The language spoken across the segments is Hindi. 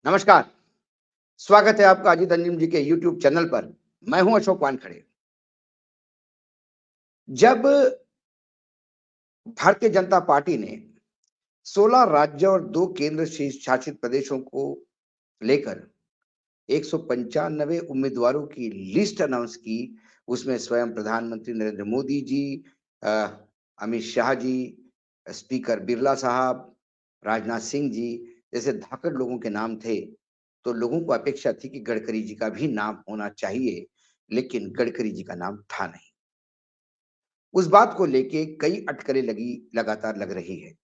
नमस्कार, स्वागत है आपका अजीत अंजुम जी के यूट्यूब चैनल पर। मैं हूं अशोक वानखड़े। जब भारतीय जनता पार्टी ने 16 राज्य और 2 केंद्र शासित प्रदेशों को लेकर 195 उम्मीदवारों की लिस्ट अनाउंस की, उसमें स्वयं प्रधानमंत्री नरेंद्र मोदी जी, अ, अमित शाह जी, स्पीकर बिरला साहब, राजनाथ सिंह जी जैसे धाकड़ लोगों के नाम थे, तो लोगों को अपेक्षा थी कि गडकरी जी का भी नाम होना चाहिए, लेकिन गडकरी जी का नाम था नहीं। उस बात को लेके कई अटकलें लगातार लग रही है।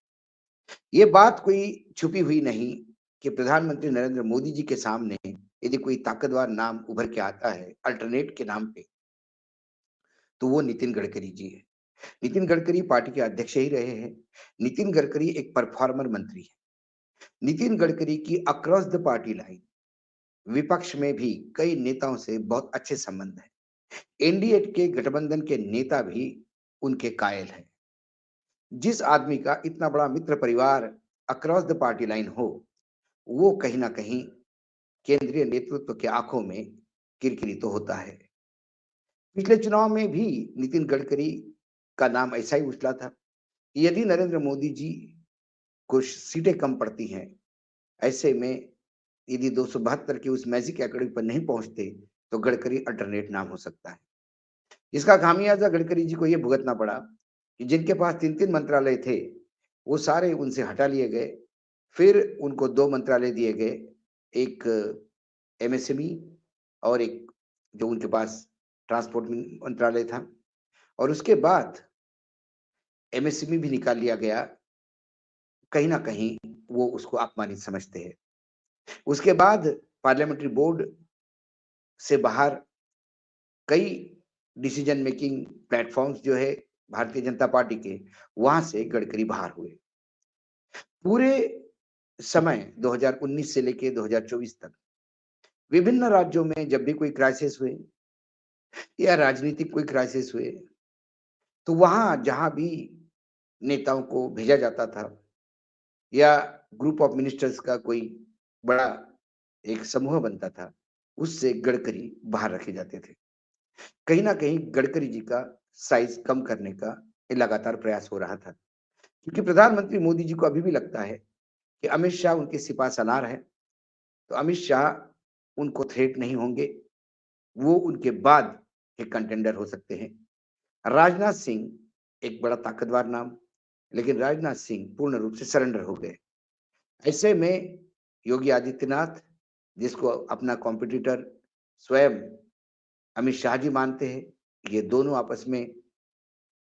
ये बात कोई छुपी हुई नहीं कि प्रधानमंत्री नरेंद्र मोदी जी के सामने यदि कोई ताकतवर नाम उभर के आता है अल्टरनेट के नाम पे, तो वो नितिन गडकरी जी है। नितिन गडकरी पार्टी के अध्यक्ष ही रहे हैं। नितिन गडकरी एक परफॉर्मर मंत्री है। नितिन गडकरी की अक्रॉस द पार्टी लाइन विपक्ष में भी कई नेताओं से बहुत अच्छे संबंध है। एनडीए के गठबंधन के नेता भी उनके कायल हैं। जिस आदमी का इतना बड़ा मित्र परिवार अक्रॉस द पार्टी लाइन हो, वो कहीं ना कहीं केंद्रीय नेतृत्व के आंखों में किरकिरी तो होता है। पिछले चुनाव में भी नितिन गडकरी का नाम ऐसा ही उछला था कि यदि नरेंद्र मोदी जी को सीटें कम पड़ती हैं, ऐसे में यदि 272 की उस मैजिक आंकड़े पर नहीं पहुंचते, तो गडकरी अल्टरनेट नाम हो सकता है। इसका खामियाजा गडकरी जी को यह भुगतना पड़ा कि जिनके पास 3-3 मंत्रालय थे, वो सारे उनसे हटा लिए गए। फिर उनको 2 मंत्रालय दिए गए, एक एमएसएमई और एक जो उनके पास ट्रांसपोर्ट मंत्रालय था, और उसके बाद एमएसएमई भी निकाल लिया गया। कहीं न कहीं वो उसको अपमानित समझते हैं। उसके बाद पार्लियामेंट्री बोर्ड से बाहर कई डिसीजन मेकिंग प्लेटफॉर्म्स जो है भारतीय जनता पार्टी के, वहां से गडकरी बाहर हुए। पूरे समय 2019 से लेके 2024 तक विभिन्न राज्यों में जब भी कोई क्राइसिस हुए या राजनीतिक कोई क्राइसिस हुए, तो वहां जहां भी नेताओं को भेजा जाता था या ग्रुप ऑफ मिनिस्टर्स का कोई बड़ा एक समूह बनता था, उससे गडकरी बाहर रखे जाते थे। कहीं ना कहीं गडकरी जी का साइज कम करने का ये लगातार प्रयास हो रहा था, क्योंकि प्रधानमंत्री मोदी जी को अभी भी लगता है कि अमित शाह उनके सिपा सलार है, तो अमित शाह उनको थ्रेट नहीं होंगे, वो उनके बाद एक कंटेंडर हो सकते हैं। राजनाथ सिंह एक बड़ा ताकतवर नाम, लेकिन राजनाथ सिंह पूर्ण रूप से सरेंडर हो गए। ऐसे में योगी आदित्यनाथ, जिसको अपना कॉम्पिटिटर स्वयं अमित शाह जी मानते हैं, ये दोनों आपस में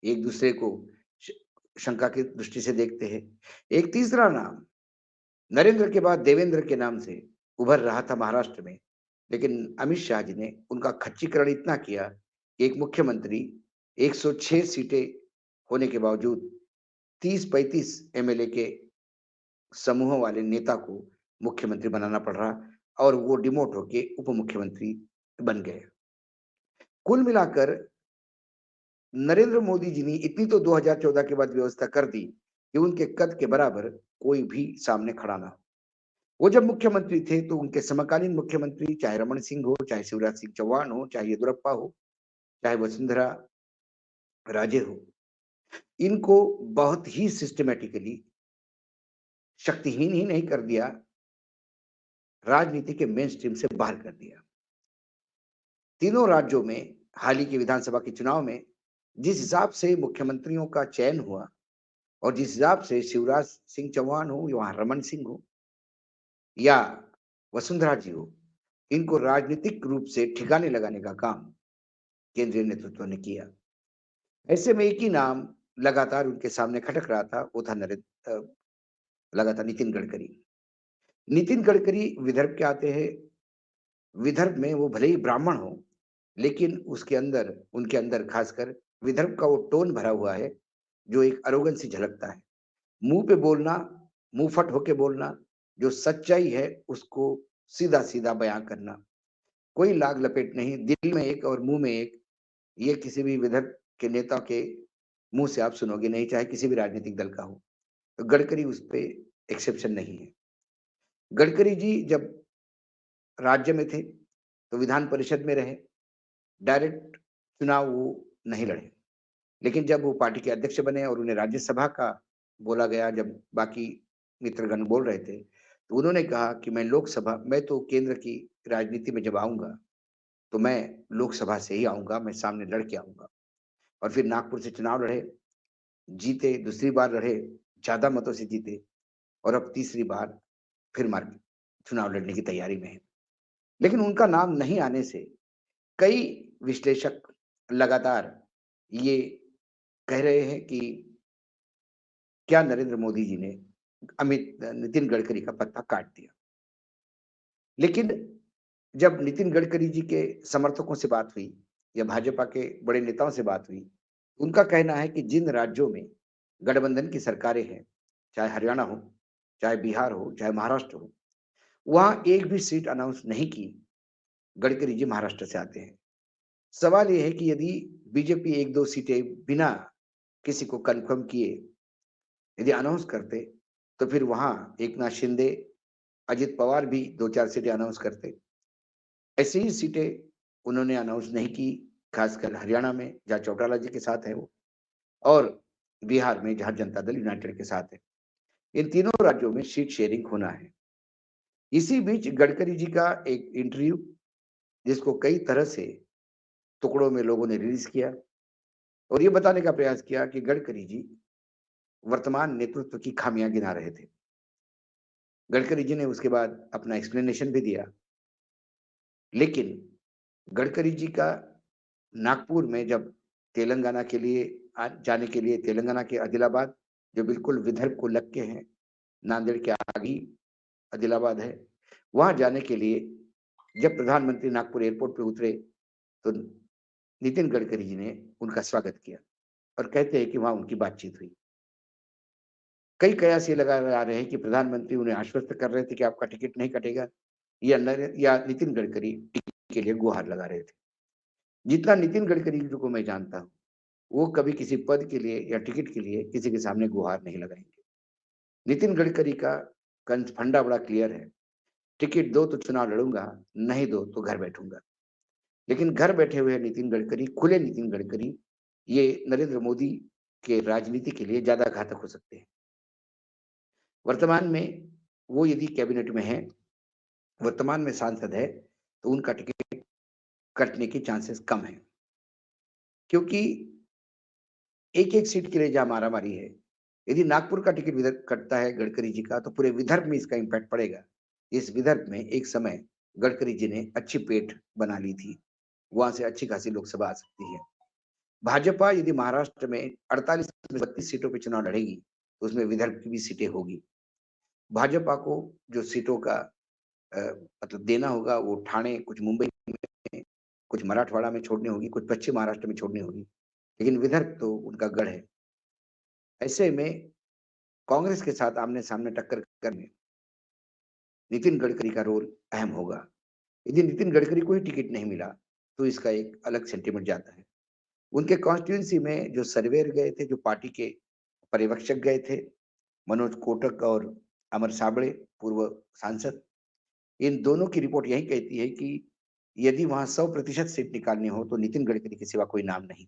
एक दूसरे को श शंका की दृष्टि से देखते हैं। एक तीसरा नाम नरेंद्र के बाद देवेंद्र के नाम से उभर रहा था महाराष्ट्र में, लेकिन अमित शाह जी ने उनका खच्चीकरण इतना किया कि एक मुख्यमंत्री 106 सीटें होने के बावजूद 30-35 एमएलए के समूह वाले नेता को मुख्यमंत्री बनाना पड़ रहा, और वो डिमोट होके उप मुख्यमंत्री बन गए। कुल मिलाकर नरेंद्र मोदी जी ने इतनी तो 2014 के बाद व्यवस्था कर दी कि उनके कद के बराबर कोई भी सामने खड़ा ना हो। वो जब मुख्यमंत्री थे तो उनके समकालीन मुख्यमंत्री, चाहे रमन सिंह हो, चाहे शिवराज सिंह चौहान हो, चाहे येदुरप्पा हो, चाहे वसुंधरा राजे हो, इनको बहुत ही सिस्टमैटिकली शक्तिहीन ही नहीं कर दिया, राजनीति के मेन स्ट्रीम से बाहर कर दिया। तीनों राज्यों में हाल ही के विधानसभा के चुनाव में जिस हिसाब से मुख्यमंत्रियों का चयन हुआ, और जिस हिसाब से शिवराज सिंह चौहान हो या रमन सिंह हो या वसुंधरा जी हो, इनको राजनीतिक रूप से ठिकाने लगाने का काम केंद्रीय नेतृत्व ने किया। ऐसे में एक ही नाम लगातार उनके सामने खटक रहा था, वो था लगातार नितिन गडकरी। नितिन गडकरी विदर्भ के आते हैं। विदर्भ में वो भले ही ब्राह्मण हो, लेकिन उसके अंदर उनके अंदर खासकर विदर्भ का वो टोन भरा हुआ है, जो एक अरोगेंस सी झलकता है। मुंह पे बोलना, मुंहफट होके बोलना, जो सच्चाई है उसको सीधा-सीधा बयां करना। कोई लाग लपेट नहीं, दिल में एक और मुंह में एक, ये किसी भी विदर्भ के नेता के मुंह से आप सुनोगे नहीं, चाहे किसी भी राजनीतिक दल का हो। तो गडकरी उस पे एक्सेप्शन नहीं है। गडकरी जी जब राज्य में थे, तो विधान परिषद में रहे, डायरेक्ट चुनाव वो नहीं लड़े। लेकिन जब वो पार्टी के अध्यक्ष बने और उन्हें राज्यसभा का बोला गया, जब बाकी मित्रगण बोल रहे थे, तो उन्होंने कहा कि मैं तो केंद्र की राजनीति में जब आऊँगा, तो मैं लोकसभा से ही आऊँगा, मैं सामने लड़ के आऊँगा। और फिर नागपुर से चुनाव लड़े, जीते, दूसरी बार लड़े, ज़्यादा मतों से जीते और अब तीसरी बार फिर चुनाव लड़ने की तैयारी में हैं। लेकिन उनका नाम नहीं आने से कई विश्लेषक लगातार ये कह रहे हैं कि क्या नरेंद्र मोदी जी ने नितिन गडकरी का पत्ता काट दिया। लेकिन जब नितिन गडकरी जी के समर्थकों से बात हुई या भाजपा के बड़े नेताओं से बात हुई, उनका कहना है कि जिन राज्यों में गठबंधन की सरकारें हैं, चाहे हरियाणा हो, चाहे बिहार हो, चाहे महाराष्ट्र हो, वहाँ एक भी सीट अनाउंस नहीं की। गडकरी जी महाराष्ट्र से आते हैं। सवाल ये है कि यदि बीजेपी 1-2 सीटें बिना किसी को कन्फर्म किए यदि अनाउंस करते, तो फिर वहाँ एकनाथ शिंदे, अजित पवार भी 2-4 सीटें अनाउंस करते। ऐसी ही सीटें उन्होंने अनाउंस नहीं की, खासकर हरियाणा में जहाँ चौटाला जी के साथ है वो, और बिहार में जहाँ जनता दल यूनाइटेड के साथ है। इन तीनों राज्यों में सीट शेयरिंग होना है। इसी बीच गडकरी जी का एक इंटरव्यू, जिसको कई तरह से टुकड़ों में लोगों ने रिलीज़ किया और ये बताने का प्रयास किया कि गडकरी जी वर्तमान नेतृत्व की खामियाँ गिना रहे थे। गडकरी जी ने उसके बाद अपना एक्सप्लेनेशन भी दिया। लेकिन गडकरी जी का नागपुर में जब तेलंगाना के लिए जाने के लिए तेलंगाना के आदिलाबाद, जो बिल्कुल विदर्भ को लग के है, नांदेड़ के आगे ही आदिलाबाद है, वहाँ जाने के लिए जब प्रधानमंत्री नागपुर एयरपोर्ट पे उतरे, तो नितिन गडकरी जी ने उनका स्वागत किया और कहते हैं कि वहाँ उनकी बातचीत हुई। कई कयास ये लगा ला रहे हैं कि प्रधानमंत्री उन्हें आश्वस्त कर रहे थे कि आपका टिकट नहीं कटेगा, या नितिन गडकरी टिकट के लिए गुहार लगा रहे थे। जितना नितिन गडकरी जी को मैं जानता हूँ, वो कभी किसी पद के लिए या टिकट के लिए किसी के सामने गुहार नहीं लगाएँगे। नितिन गडकरी का फंडा बड़ा क्लियर है, टिकट दो तो चुनाव लड़ूँगा, नहीं दो तो घर बैठूँगा। लेकिन घर बैठे हुए नितिन गडकरी, खुले नितिन गडकरी, ये नरेंद्र मोदी के राजनीति के लिए ज़्यादा घातक हो सकते हैं। वर्तमान में वो यदि कैबिनेट में हैं, वर्तमान में सांसद है, तो उनका टिकट कटने की चांसेस कम हैं। क्योंकि एक-एक सीट के लिए जहाँ मारामारी है, यदि नागपुर का टिकट विदर्भ कटता है गडकरी जी का, तो पूरे विदर्भ में इसका इम्पैक्ट पड़ेगा। इस विदर्भ में एक समय गडकरी जी ने अच्छी पेठ बना ली थी, वहाँ से अच्छी खासी लोकसभा आ सकती है। भाजपा यदि महाराष्ट्र में 48 में 32 सीटों पे चुनाव लड़ेगी, तो उसमें विदर्भ की भी सीटें होगी। भाजपा को जो सीटों का अ, मतलब देना होगा, वो ठाणे, कुछ मुंबई में, कुछ मराठवाड़ा में छोड़नी होगी, कुछ पश्चिम महाराष्ट्र में छोड़नी होगी। लेकिन विदर्भ तो उनका गढ़ है। ऐसे में कांग्रेस के साथ आमने-सामने टक्कर करने नितिन गडकरी का रोल अहम होगा। यदि नितिन गडकरी को ही टिकट नहीं मिला, तो इसका एक अलग सेंटीमेंट जाता है। उनके कॉन्स्टिट्यूएंसी में जो सर्वेयर गए थे, जो पार्टी के पर्यवेक्षक गए थे, मनोज कोटक और अमर साबळे, पूर्व सांसद, इन दोनों की रिपोर्ट यही कहती है कि यदि वहाँ 100% सीट निकालनी हो, तो नितिन गडकरी के सिवा कोई नाम नहीं।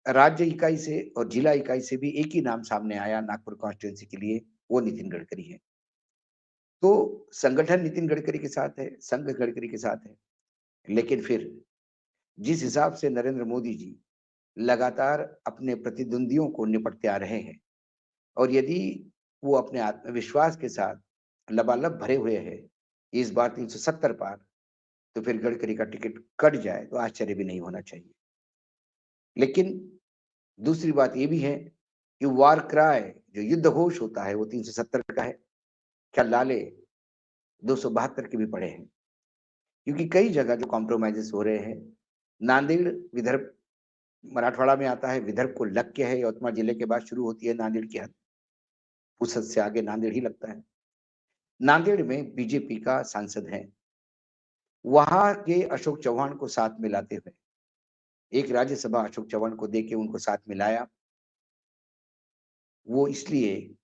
राज्य इकाई से और जिला इकाई से भी एक ही नाम सामने आया नागपुर कॉन्स्टिट्यूएंसी के लिए, वो नितिन गडकरी है। तो संगठन नितिन गडकरी के साथ है, संघ गडकरी के साथ है। लेकिन फिर जिस हिसाब से नरेंद्र मोदी जी लगातार अपने प्रतिद्वंदियों को निपटते आ रहे हैं और यदि वो अपने आत्मविश्वास के साथ लबालब भरे हुए हैं, इस बार 370 पार, तो फिर गडकरी का टिकट कट जाए तो आश्चर्य भी नहीं होना चाहिए। लेकिन दूसरी बात ये भी है कि वार क्राई, जो युद्ध घोष होता है, वो 370 का है। क्या लाले 272 के भी पड़े हैं? क्योंकि कई जगह जो कॉम्प्रोमाइज़ेज़ हो रहे हैं, नांदेड़ विदर्भ मराठवाड़ा में आता है, विदर्भ को लग के है, यवतमाळ जिले के बाद शुरू होती है नांदेड़ की हद, उसहद से आगे नांदेड़ ही लगता है। नांदेड़ में बीजेपी का सांसद है, वहाँ के अशोक चव्हाण को साथ में लाते हुए, एक राज्यसभा अशोक चव्हाण को देके उनको साथ मिलाया, वो इसलिए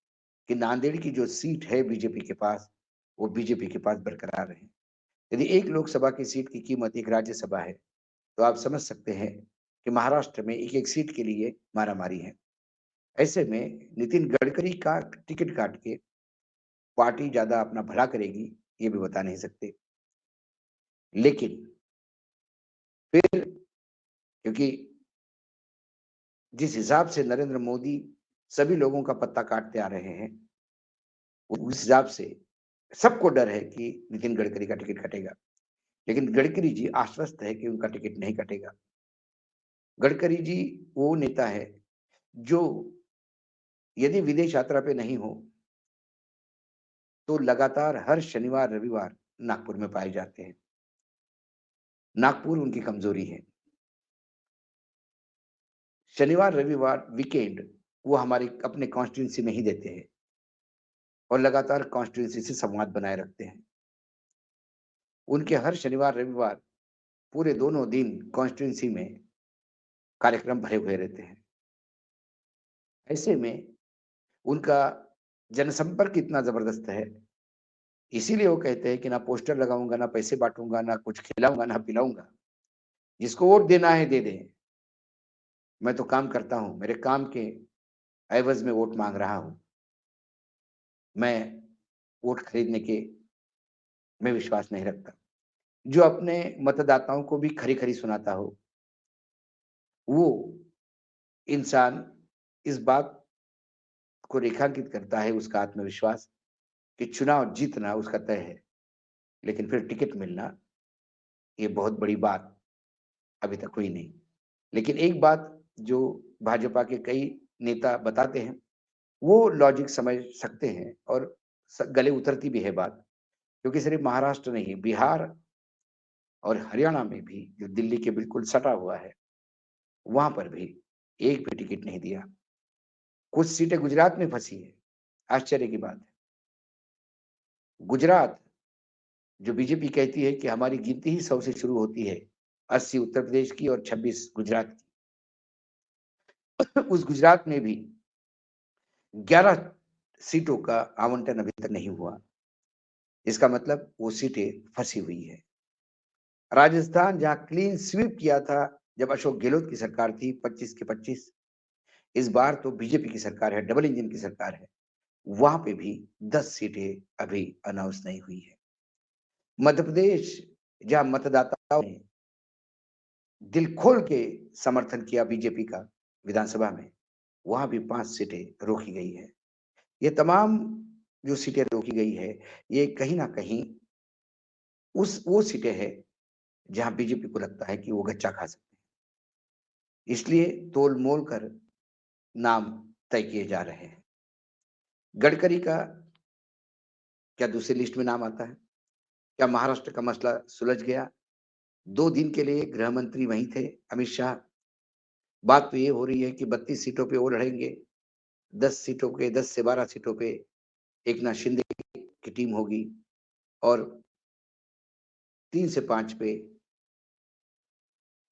कि नांदेड़ की जो सीट है बीजेपी के पास, वो बीजेपी के पास बरकरार रहे। यदि एक लोकसभा की सीट की कीमत एक राज्यसभा है, तो आप समझ सकते हैं कि महाराष्ट्र में एक-एक सीट के लिए मारामारी है। ऐसे में नितिन गडकरी का टिकट काट के पार्टी ज़्यादा अपना भला करेगी, ये भी बता नहीं सकते। लेकिन फिर क्योंकि जिस हिसाब से नरेंद्र मोदी सभी लोगों का पत्ता काटते आ रहे हैं, उस हिसाब से सबको डर है कि नितिन गडकरी का टिकट कटेगा। लेकिन गडकरी जी आश्वस्त है कि उनका टिकट नहीं कटेगा। गडकरी जी वो नेता है जो यदि विदेश यात्रा पे नहीं हो, तो लगातार हर शनिवार, रविवार नागपुर में पाए जाते हैं। नागपुर उनकी कमजोरी है। शनिवार, रविवार, वीकेंड वो हमारे अपने कॉन्स्टिट्यूएंसी में ही देते हैं और लगातार कॉन्स्टिट्यूएंसी से संवाद बनाए रखते हैं। उनके हर शनिवार, रविवार पूरे दोनों दिन कॉन्स्टिट्यूएंसी में कार्यक्रम भरे हुए रहते हैं। ऐसे में उनका जनसंपर्क इतना ज़बरदस्त है, इसीलिए वो कहते हैं कि ना पोस्टर लगाऊँगा, ना पैसे बाँटूँगा, ना कुछ खिलाऊँगा, ना पिलाऊँगा। जिसको वोट देना है दे दें। मैं तो काम करता हूँ, मेरे काम के एवज़ में वोट माँग रहा हूँ। मैं वोट खरीदने के में विश्वास नहीं रखता। जो अपने मतदाताओं को भी खरी-खरी सुनाता हो, वो इंसान इस बात को रेखांकित करता है उसका आत्मविश्वास कि चुनाव जीतना उसका तय है, लेकिन फिर टिकट मिलना ये बहुत बड़ी बात अभी तक हुई नहीं। लेकिन एक बात जो भाजपा के कई नेता बताते हैं, वो लॉजिक समझ सकते हैं और गले उतरती भी है बात, क्योंकि सिर्फ महाराष्ट्र नहीं, बिहार और हरियाणा में भी जो दिल्ली के बिल्कुल सटा हुआ है, वहां पर भी एक भी टिकट नहीं दिया। कुछ सीटें गुजरात में फंसी है, आश्चर्य की बात है। गुजरात जो बीजेपी कहती है कि हमारी गिनती ही 100 से शुरू होती है, 80 उत्तर प्रदेश की और 26 गुजरात की। उस गुजरात में भी 11 सीटों का आवंटन अभी तक नहीं हुआ। इसका मतलब वो सीटें फंसी हुई है। राजस्थान जहां क्लीन स्वीप किया था जब अशोक गहलोत की सरकार थी 25 के 25, इस बार तो बीजेपी की सरकार है, डबल इंजन की सरकार है। वहां पे भी 10 सीटें अभी अनाउंस नहीं हुई है। मध्य प्रदेश जहां मतदाताओं ने दिल खोल के समर्थन किया बीजेपी का विधानसभा में, वहां भी 5 सीटें रोकी गई है। ये तमाम जो सीटें रोकी गई है, ये कहीं ना कहीं उस वो सीटें हैं जहां बीजेपी को लगता है कि वो गच्चा खा सकते हैं, इसलिए तोल मोल कर नाम तय किए जा रहे हैं। गडकरी का क्या दूसरी लिस्ट में नाम आता है? क्या महाराष्ट्र का मसला सुलझ गया? 2 दिन के लिए गृह मंत्री वहीं थे, अमित शाह। बात तो ये हो रही है कि 32 सीटों पे वो लड़ेंगे, 10 सीटों पे, 10 से 12 सीटों पे एकनाथ शिंदे की टीम होगी और 3 से 5 पे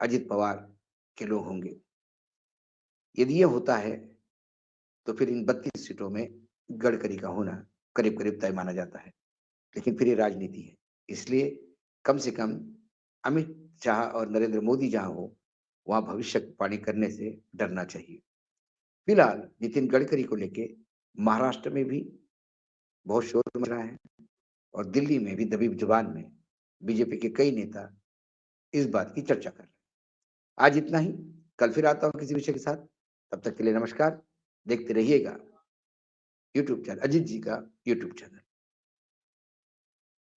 अजित पवार के लोग होंगे। यदि ये होता है, तो फिर इन 32 सीटों में गडकरी का होना करीब-करीब तय माना जाता है। लेकिन फिर ये राजनीति है, इसलिए कम से कम अमित शाह और नरेंद्र मोदी जहाँ हो, वहाँ भविष्यवाणी करने से डरना चाहिए। फिलहाल नितिन गडकरी को लेके महाराष्ट्र में भी बहुत शोर मच रहा है और दिल्ली में भी दबी जुबान में बीजेपी के कई नेता इस बात की चर्चा कर रहे हैं। आज इतना ही, कल फिर आता हूँ किसी विषय के साथ। तब तक के लिए नमस्कार। देखते रहिएगा यूट्यूब चैनल, अजीत जी का यूट्यूब चैनल।